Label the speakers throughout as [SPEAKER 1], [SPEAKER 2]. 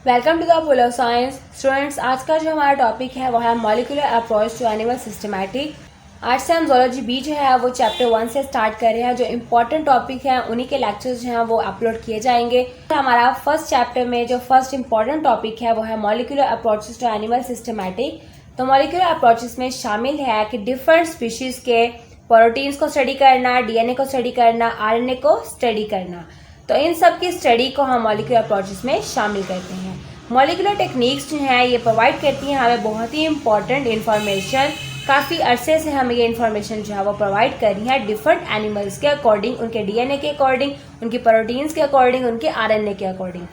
[SPEAKER 1] Welcome to the full of science students. आज का जो हमारा टॉपिक है वो है molecular approach to animal systematic. आज से हम जोलॉजी बी जो है वो चैप्टर 1 से स्टार्ट कर रहे हैं। जो इम्पोर्टेंट टॉपिक है उन्हीं के लेक्चर्स जो हैं वो अपलोड किए जाएंगे। हमारा फर्स्ट चैप्टर में जो फर्स्ट इंपॉर्टेंट टॉपिक है वो है molecular approaches to animal systematic. तो मॉलिक्यूलर अप्रोचेस में शामिल है कि डिफरेंट स्पीशीज के प्रोटीन्स को स्टडी करना, डीएनए को स्टडी करना, आरएनए को स्टडी करना। तो इन सब की स्टडी को हम मॉलिक्यूलर अप्रोचेस में शामिल करते हैं। मॉलिक्यूलर टेक्निक्स जो हैं ये प्रोवाइड करती हैं हमें बहुत ही इंपॉर्टेंट इन्फॉर्मेशन। काफ़ी अरसे से हमें ये इन्फॉर्मेशन जो है वो प्रोवाइड कर रही है डिफरेंट एनिमल्स के अकॉर्डिंग, उनके डीएनए के अकॉर्डिंग, उनकी प्रोटीन्स के अकॉर्डिंग, उनके आरएनए के अकॉर्डिंग।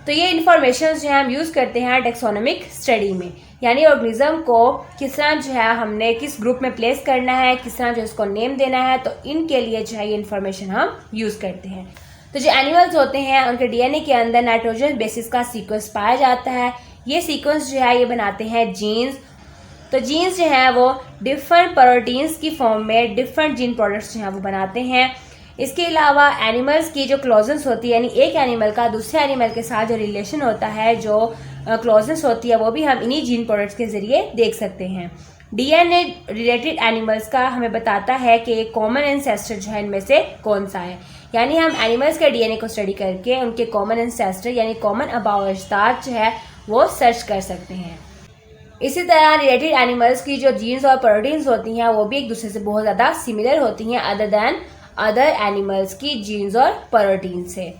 [SPEAKER 1] तो ये इन्फॉर्मेशन जो है हम यूज़ करते हैं टेक्सोनोमिक स्टडी में, यानी ऑर्गेनिज्म को किस तरह जो है हमने किस ग्रुप में प्लेस करना है, किस तरह जो इसको नेम देना है, तो इनके लिए जो है ये इन्फॉर्मेशन हम यूज़ करते हैं। तो जो एनिमल्स होते हैं उनके डीएनए के अंदर नाइट्रोजन बेसिस का सीक्वेंस पाया जाता है। ये सीक्वेंस जो है ये बनाते हैं जीन्स। तो जीन्स जो है वो डिफरेंट प्रोटीन्स की फॉर्म में डिफरेंट जीन प्रोडक्ट्स जो हैं वो बनाते हैं। इसके अलावा एनिमल्स की जो क्लोजेंस होती है, यानी एक एनिमल का दूसरे एनिमल के साथ जो रिलेशन होता है, जो क्लोजेंस होती है, वो भी हम इन्हीं जीन प्रोडक्ट्स के जरिए देख सकते हैं। डीएनए रिलेटेड एनिमल्स का हमें बताता है कि एक कॉमन एंसेस्टर जो है इनमें से कौन सा है, यानी हम एनिमल्स के डीएनए को स्टडी करके उनके कॉमन एंसेस्टर यानी कॉमन अबावअजदाद जो है वो सर्च कर सकते हैं। इसी तरह रिलेटेड एनिमल्स की जो जीन्स और प्रोटीन्स होती हैं वो भी एक दूसरे से बहुत ज़्यादा सिमिलर होती हैं अदर दैन अदर एनिमल्स की जीन्स और प्रोटीन से।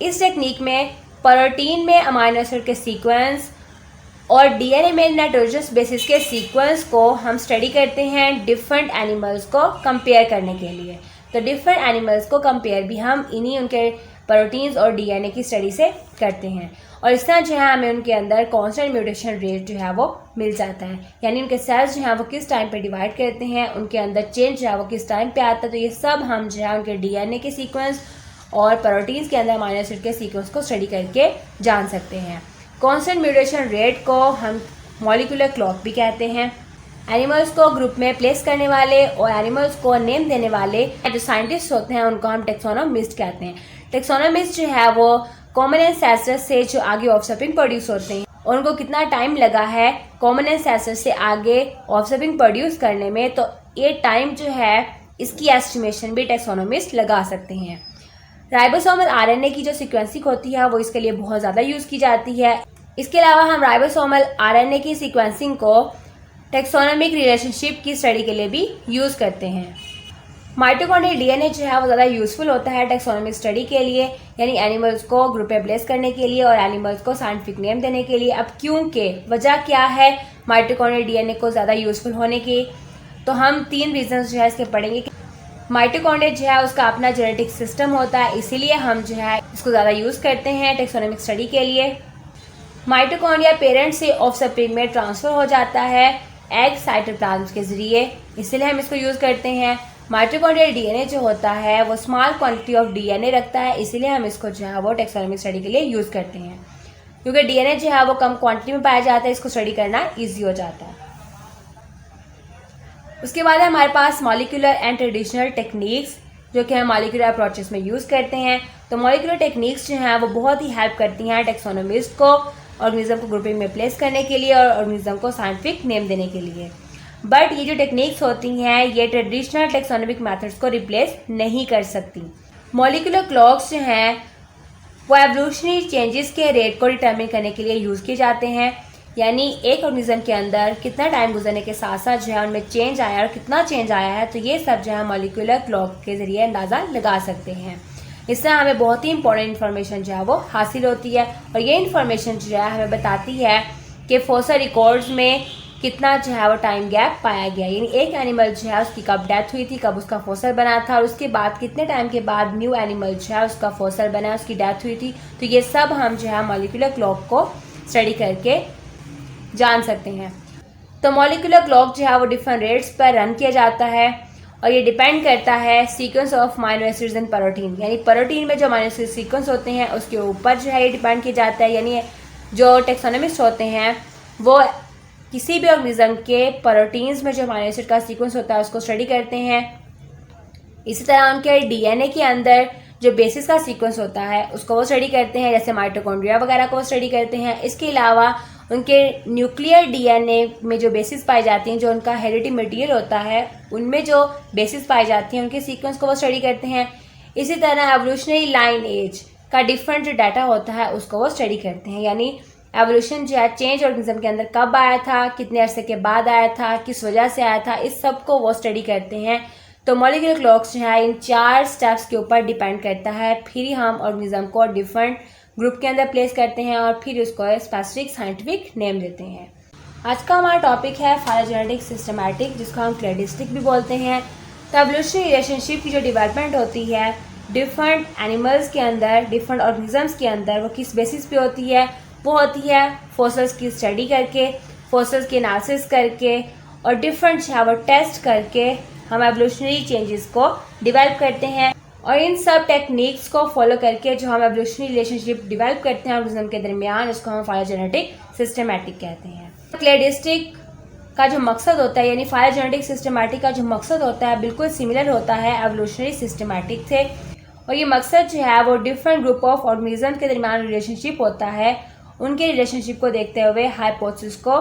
[SPEAKER 1] इस टेक्निक में प्रोटीन में अमाइनो एसिड के सीक्वेंस और डीएनए में नाइट्रोजन बेसिस के सीक्वेंस को हम स्टडी करते हैं डिफरेंट एनिमल्स को कंपेयर करने के लिए। तो डिफरेंट एनिमल्स को कंपेयर भी हम इन्हीं उनके प्रोटीन्स और डीएनए की स्टडी से करते हैं, और इस तरह जो है हमें उनके अंदर कांस्टेंट म्यूटेशन रेट जो है वो मिल जाता है, यानी उनके सेल्स जो है वो किस टाइम पे डिवाइड करते हैं, उनके अंदर चेंज जो है वो किस टाइम पे आता है। तो ये सब हम जो है उनके डीएनए के सीक्वेंस और प्रोटीन्स के अंदर अमाइनो एसिड के सीक्वेंस को स्टडी करके जान सकते हैं। कांस्टेंट म्यूटेशन रेट को हम मॉलिक्यूलर क्लॉक भी कहते हैं। एनिमल्स को ग्रुप में प्लेस करने वाले और एनिमल्स को नेम देने वाले जो साइंटिस्ट होते हैं उनको हम टेक्सोनोमिस्ट कहते हैं। टेक्सोनोमिस्ट जो है वो कॉमन एंसेस्टर से जो आगे ऑफस्प्रिंग प्रोड्यूस होते हैं और उनको कितना टाइम लगा है कॉमन एंसेस्टर से आगे ऑफस्प्रिंग प्रोड्यूस करने में, तो ये टाइम जो है इसकी एस्टिमेशन भी टेक्सोनोमिस्ट लगा सकते हैं। राइबोसोमल आरएनए की जो सीक्वेंसिंग होती है वो इसके लिए बहुत ज़्यादा यूज़ की जाती है। इसके अलावा हम राइबोसोमल आरएनए की सीक्वेंसिंग को टेक्सोनोमिक रिलेशनशिप की स्टडी के लिए भी यूज़ करते हैं। माइटोकॉन्ड्रियल डीएनए जो है वो ज़्यादा यूज़फुल होता है टेक्सोनोमिक स्टडी के लिए, यानी एनिमल्स को ग्रुप में प्लेस करने के लिए और एनिमल्स को साइंटिफिक नेम देने के लिए। अब क्योंकि वजह क्या है माइटोकॉन्ड्रियल डीएनए को ज़्यादा यूज़फुल होने की, तो हम 3 रीजंस जो है इसके पढ़ेंगे। माइटोकॉन्ड्रिया जो है उसका अपना जेनेटिक सिस्टम होता है, इसीलिए हम जो है इसको ज़्यादा यूज़ करते हैं टेक्सोनोमिक स्टडी के लिए। माइटोकॉन्ड्रिया पेरेंट से ऑफस्प्रिंग में ट्रांसफ़र हो जाता है एग साइटोप्लाज्म के ज़रिए, इसलिए हम इसको यूज़ करते हैं। माइटोकॉन्ड्रियल डीएनए जो होता है वो स्मॉल क्वांटिटी ऑफ डीएनए रखता है, इसीलिए हम इसको जो है वो टेक्सोनोमिक स्टडी के लिए यूज़ करते हैं। क्योंकि डीएनए जो है वो कम क्वांटिटी में पाया जाता है, इसको स्टडी करना ईजी हो जाता है। उसके बाद हमारे पास मॉलिक्यूलर एंड ट्रेडिशनल टेक्निक्स जो कि हम मॉलिक्यूलर अप्रोचेस में यूज़ करते हैं। तो मॉलिक्यूलर टेक्निक्स जो हैं वो बहुत ही हेल्प करती हैं टेक्सोनोमिस्ट को ऑर्गेनिज्म को ग्रुपिंग में प्लेस करने के लिए और ऑर्गेनिज्म को साइंटिफिक नेम देने के लिए। बट ये जो टेक्निक्स होती हैं ये ट्रेडिशनल टेक्सोनोमिक मेथड्स को रिप्लेस नहीं कर सकती। मॉलिक्यूलर क्लॉक्स जो हैं वो एवोल्यूशनरी चेंजेस के रेट को डिटरमिन करने के लिए यूज़ किए जाते हैं, यानी एक ऑर्गेनिज्म के अंदर कितना टाइम गुजरने के साथ साथ जो है उनमें चेंज आया और कितना चेंज आया है, तो ये सब जो है मॉलिक्यूलर क्लॉक के ज़रिए अंदाज़ा लगा सकते हैं। इससे हमें बहुत ही इंपॉर्टेंट इन्फॉर्मेशन जो है वो हासिल होती है, और ये इन्फॉर्मेशन जो है हमें बताती है कि फॉसिल रिकॉर्ड्स में कितना जो है वो टाइम गैप पाया गया, यानी एक एनिमल जो है उसकी कब डेथ हुई थी, कब उसका फॉसिल बना था, और उसके बाद कितने टाइम के बाद न्यू एनिमल जो है उसका फॉसिल बना, उसकी डेथ हुई थी। तो ये सब हम जो है मॉलिक्यूलर क्लॉक को स्टडी करके जान सकते हैं। तो मॉलिक्यूलर क्लॉक जो है वो डिफरेंट रेट्स पर रन किया जाता है, और ये डिपेंड करता है sequence of amino acids and protein, यानी प्रोटीन में जो अमाइनो एसिड सीक्वेंस होते हैं उसके ऊपर जो है ये डिपेंड किया जाता है। यानी जो टेक्सोनोमिस्ट होते हैं वो किसी भी ऑर्गेनिज्म के प्रोटीन्स में जो अमाइनो एसिड का सीक्वेंस होता है उसको स्टडी करते हैं। इसी तरह उनके डीएनए के अंदर जो बेसिस का सीक्वेंस होता है उसको वो स्टडी करते हैं, जैसे माइटोकॉन्ड्रिया वगैरह को वो स्टडी करते हैं। इसके अलावा उनके न्यूक्लियर डीएनए में जो बेसिस पाई जाती हैं, जो उनका हेरिडिटी मटीरियल होता है उनमें जो बेसिस पाई जाती हैं उनके सीक्वेंस को वो स्टडी करते हैं। इसी तरह एवोल्यूशनरी लाइन एज का डिफरेंट जो डाटा होता है उसको वो स्टडी करते हैं, यानी एवोल्यूशन जो है चेंज ऑर्गेनिज्म के अंदर कब आया था, कितने अरसे के बाद आया था, किस वजह से आया था, इस सब को वो स्टडी करते हैं। तो मॉलिक्यूलर क्लॉक्स जो है इन 4 स्टेप्स के ऊपर डिपेंड करता है। फिर ही हम ऑर्गेनिज्म को डिफरेंट ग्रुप के अंदर प्लेस करते हैं और फिर उसको स्पेसिफिक साइंटिफिक नेम देते हैं। आज का हमारा टॉपिक है फाइलोजेनेटिक सिस्टमैटिक, जिसको हम क्लेडिस्टिक भी बोलते हैं। तो एवोल्यूशनरी रिलेशनशिप की जो डेवलपमेंट होती है डिफरेंट एनिमल्स के अंदर, डिफरेंट ऑर्गेनिजम्स के अंदर, वो किस बेसिस पे होती है? वो होती है फॉसिल्स की स्टडी करके, फॉसिल्स की एनालिसिस करके और डिफरेंट वो टेस्ट करके हम एवोल्यूशनरी चेंजेस को डेवलप करते हैं। और इन सब टेक्निक्स को फॉलो करके जो हम एवोल्यूशनरी रिलेशनशिप डेवलप करते हैं ऑर्गेनिज्म के दरमियान, उसको हम फाइलोजेनेटिक सिस्टमैटिक कहते हैं। क्लेडिस्टिक का जो मकसद होता है, यानी फाइलोजेनेटिक सिस्टमैटिक का जो मकसद होता है बिल्कुल सिमिलर होता है एवोल्यूशनरी सिस्टमैटिक से। और ये मकसद जो है वो डिफरेंट ग्रुप ऑफ ऑर्गेनिज्म के दरमियान रिलेशनशिप होता है, उनके रिलेशनशिप को देखते हुए हाइपोथेसिस को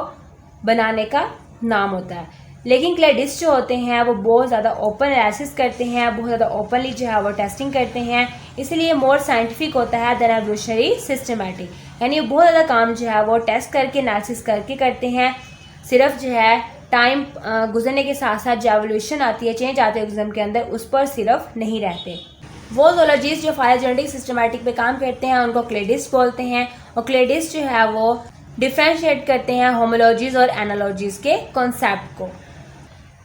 [SPEAKER 1] बनाने का नाम होता है। लेकिन क्लेडिस्ट जो होते हैं वो बहुत ज़्यादा ओपन एनालिसिस करते हैं, बहुत ज़्यादा ओपनली जो है वो टेस्टिंग करते हैं, इसलिए मोर साइंटिफिक होता है देन एवोल्यूशनरी सिस्टमैटिक। यानी बहुत ज़्यादा काम जो है वो टेस्ट करके एनालिसिस करके करते हैं। सिर्फ जो है टाइम गुजरने के साथ साथ जो एवोल्यूशन आती है, चेंज आते हैं ऑर्गेनिज्म के अंदर, उस पर सिर्फ नहीं रहते। वो जोलॉजिस्ट जो फाइलोजेनेटिक सिस्टमैटिक पे काम करते हैं उनको क्लेडिस्ट बोलते हैं। और क्लेडिस्ट जो है वो डिफ्रेंशिएट करते हैं होमोलॉजीज और एनालॉजीज के कॉन्सेप्ट को।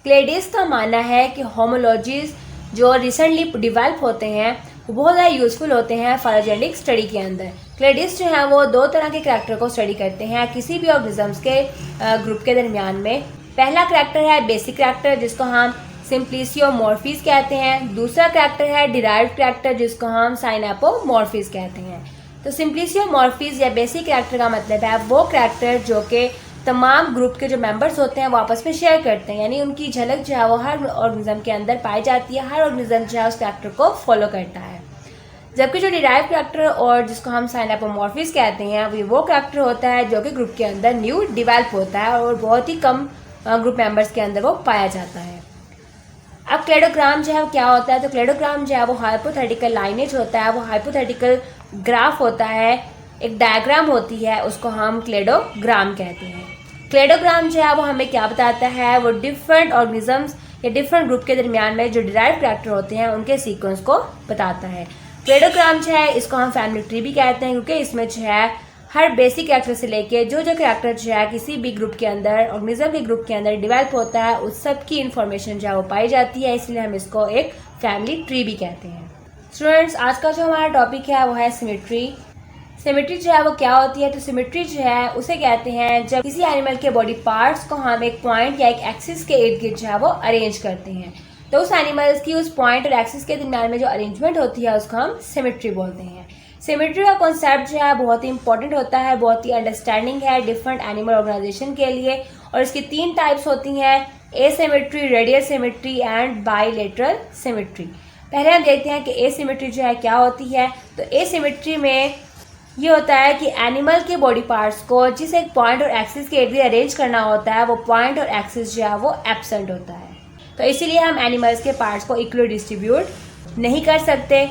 [SPEAKER 1] क्लेडिस्ट का मानना है कि होमोलॉजीज जो रिसेंटली डिवेल्प होते हैं वो बहुत ज़्यादा यूजफुल होते हैं फाइलोजेनेटिक स्टडी के अंदर। क्लेडिस्ट जो है वो 2 तरह के करैक्टर को स्टडी करते हैं किसी भी ऑर्गेनिजम्स के ग्रुप के दरमियान में। पहला करैक्टर है बेसिक करैक्टर, जिसको हम सिम्प्लिसियोमॉर्फीज कहते हैं। दूसरा करैक्टर है डिराइव्ड करैक्टर, जिसको हम साइनेपोमॉर्फीज कहते हैं। तो सिम्प्लिसियोमॉर्फीज या बेसिक करैक्टर का मतलब है वो करैक्टर जो कि तमाम ग्रुप के जो मेंबर्स होते हैं वो आपस में शेयर करते हैं, यानी उनकी झलक जो है वो हर ऑर्गेनिज्म के अंदर पाई जाती है, हर ऑर्गेनिज्म जो है उस करैक्टर को फॉलो करता है। जबकि जो डिराइव्ड करैक्टर और जिसको हम साइनेपोमॉर्फीज कहते हैं वो करैक्टर होता है जो कि ग्रुप के अंदर न्यू डिवेल्प होता है और बहुत ही कम ग्रुप मेंबर्स के अंदर वो पाया जाता है। अब क्लेडोग्राम जो है वो क्या होता है? तो क्लेडोग्राम जो है वो हाइपोथेटिकल लाइनेज होता है, वो हाइपोथेटिकल ग्राफ होता है, एक डायग्राम होती है, उसको हम क्लेडोग्राम कहते हैं। क्लेडोग्राम जो है वो हमें क्या बताता है? वो डिफरेंट ऑर्गेनिजम्स या डिफरेंट ग्रुप के दरमियान में जो डिराइव्ड करैक्टर होते हैं उनके सीक्वेंस को बताता है। क्लेडोग्राम जो है इसको हम फैमिली ट्री भी कहते हैं, क्योंकि इसमें जो है हर बेसिक करैक्टर से लेके जो करैक्टर जो है किसी भी ग्रुप के अंदर, ऑर्गेनिज्म के ग्रुप के अंदर डेवलप होता है, उस सब की इन्फॉर्मेशन जो है वो पाई जाती है, इसलिए हम इसको एक फैमिली ट्री भी कहते हैं। स्टूडेंट्स, आज का जो हमारा टॉपिक है वो है सिमेट्री। सिमेट्री जो है वो क्या होती है? तो सिमेट्री जो है उसे कहते हैं जब किसी एनिमल के बॉडी पार्ट्स को हम एक पॉइंट या एक एक्सिस के इर्द गिर्द जो है वो अरेंज करते हैं, तो उस एनिमल्स की उस पॉइंट और एक्सिस के दरमियान में जो अरेंजमेंट होती है उसको हम सिमेट्री बोलते हैं। सिमेट्री का कॉन्सेप्ट जो है बहुत ही इंपॉर्टेंट होता है, बहुत ही अंडरस्टैंडिंग है डिफरेंट एनिमल ऑर्गेनाइजेशन के लिए। और इसकी 3 टाइप्स होती हैं, asymmetry, radial symmetry and bilateral symmetry. पहले हम देखते हैं कि एसिमेट्री जो है क्या होती है। तो एसिमेट्री में ये होता है कि एनिमल के बॉडी पार्ट्स को जिस एक पॉइंट और एक्सिस के इर्द अरेंज करना होता है, वो पॉइंट और एक्सिस जो है वो एब्सेंट होता है, तो इसीलिए हम एनिमल्स के पार्ट्स को इक्वली डिस्ट्रीब्यूट नहीं कर सकते।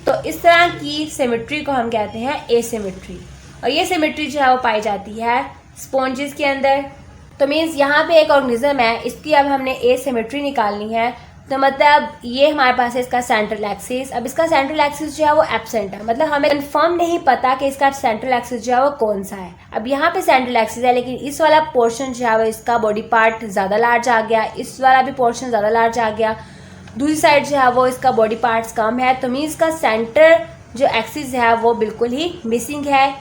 [SPEAKER 1] तो इस तरह की सिमेट्री को हम कहते हैं एसिमेट्री। और ये सिमेट्री जो है वो पाई जाती है स्पॉन्जेस के अंदर। तो मीन्स यहाँ पे एक ऑर्गेनिज्म है, इसकी अब हमने एसिमेट्री निकालनी है, तो मतलब ये हमारे पास है इसका सेंट्रल एक्सिस। अब इसका सेंट्रल एक्सिस जो है वो एब्सेंट है, मतलब हमें कंफर्म नहीं पता कि इसका सेंट्रल एक्सिस जो है वो कौन सा है। अब यहाँ पे सेंट्रल एक्सिस है, लेकिन इस वाला पोर्शन जो है वो इसका बॉडी पार्ट ज़्यादा लार्ज आ गया, इस वाला भी पोर्शन ज़्यादा लार्ज आ गया, दूसरी साइड जो है वो इसका बॉडी पार्ट्स कम है, तो मीन्स इसका सेंटर जो एक्सिस है वो बिल्कुल ही मिसिंग है।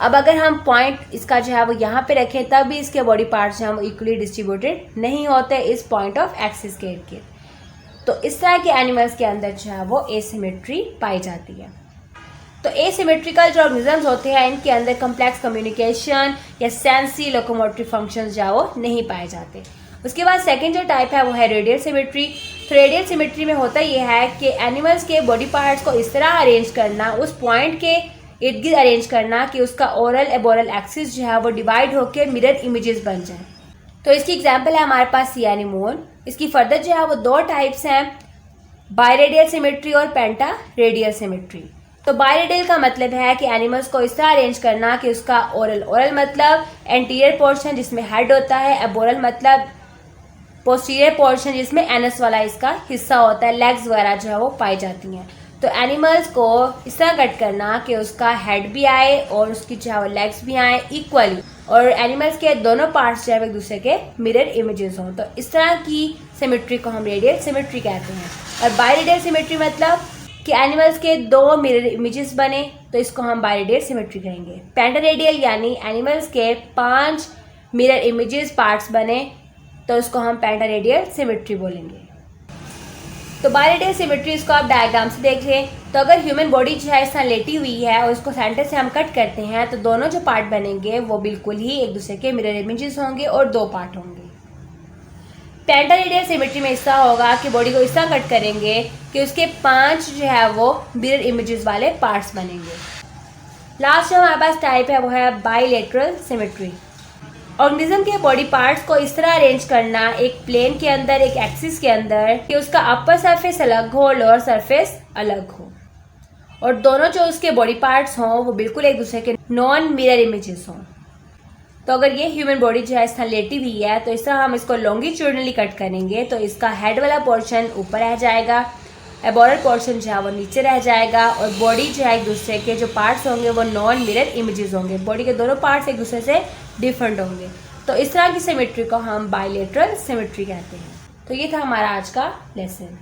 [SPEAKER 1] अब अगर हम पॉइंट इसका जो है वो यहाँ पे रखें तब भी इसके बॉडी पार्ट्स जो है वो इक्वली डिस्ट्रीब्यूटेड नहीं होते इस पॉइंट ऑफ एक्सिस के इर्द गिर्द। तो इस तरह के एनिमल्स के अंदर जो है वो एसिमेट्री पाई जाती है। तो एसिमेट्रिकल जो ऑर्गेनिजम्स होते हैं इनके अंदर कम्प्लेक्स कम्युनिकेशन या सेंसरी लोकोमोटिव फंक्शंस जो है वो नहीं पाए जाते। उसके बाद सेकंड जो टाइप है वो है रेडियल सिमेट्री। तो रेडियल सिमेट्री में होता यह है कि एनिमल्स के बॉडी पार्ट्स को इस तरह अरेंज करना, उस पॉइंट के इर्द गिर्द अरेंज करना कि उसका ओरल एबोरल एक्सिस जो है वो डिवाइड होकर मिरर इमेजेस बन जाए। तो इसकी एग्जांपल है हमारे पास सी एनीमोन। इसकी फर्दर जो है वो दो टाइप्स हैं, बायरेडियल सिमेट्री और पेंटा रेडियल सिमेट्री। तो बायरेडियल का मतलब है कि एनिमल्स को इस तरह अरेंज करना कि उसका ओरल मतलब एंटीरियर पोर्शन जिसमें हेड होता है, एबोरल मतलब पोस्टीरियर पोर्शन जिसमें एनस वाला इसका हिस्सा होता है, लेग्स वगैरह जो है वो पाई जाती हैं। तो एनिमल्स को इस तरह कट करना कि उसका हेड भी आए और उसकी जो है वो लेग्स भी आए इक्वली, और एनिमल्स के दोनों पार्ट्स जो है एक दूसरे के मिरर इमेजेस हों। तो इस तरह की सिमेट्री को हम रेडियल सिमेट्री कहते हैं। और बायरेडियल सिमेट्री मतलब कि एनिमल्स के दो मिरर इमेजेस बने, तो इसको हम बायरेडियल सिमेट्री कहेंगे। पेंटारेडियल यानी एनिमल्स के 5 मिरर इमेजेस पार्ट्स बने, तो उसको हम पेंटारेडियल सिमेट्री बोलेंगे। तो बायरेडियल सिमेट्री इसको आप डायग्राम से देख लें। तो अगर ह्यूमन बॉडी जो है इस तरह लेटी हुई है और उसको सेंटर से हम कट करते हैं, तो दोनों जो पार्ट बनेंगे वो बिल्कुल ही एक दूसरे के मिरर इमेजेस होंगे और 2 पार्ट होंगे। पेंटारेडियल सिमेट्री में इस तरह होगा कि बॉडी को इस तरह कट करेंगे कि उसके 5 जो है वो मिरर इमेजेस वाले पार्ट्स बनेंगे। लास्ट जो हमारे पास टाइप है वो है बाइलेटरल सिमेट्री। ऑर्गेनिज्म के बॉडी पार्ट्स को इस तरह अरेंज करना एक प्लेन के अंदर, एक एक्सिस के अंदर, कि उसका अपर सरफेस अलग हो, लोअर सरफेस अलग हो, और दोनों जो उसके बॉडी पार्ट्स हों वो बिल्कुल एक दूसरे के नॉन मिरर इमेजेस हों। तो अगर ये ह्यूमन बॉडी जो है इस तरह लेटी हुई है, तो इस तरह हम इसको लॉन्गिट्यूडनली कट करेंगे, तो इसका हेड वाला पोर्शन ऊपर रह जाएगा, एबोरल पोर्शन जो है वो नीचे रह जाएगा, और बॉडी जो है एक दूसरे के जो पार्ट्स होंगे वो नॉन मिरर इमेजेस होंगे। बॉडी के दोनों पार्ट्स एक दूसरे से डिफरेंट होंगे। तो इस तरह की सिमेट्री को हम बायलेटरल सिमेट्री कहते हैं। तो ये था हमारा आज का लेसन।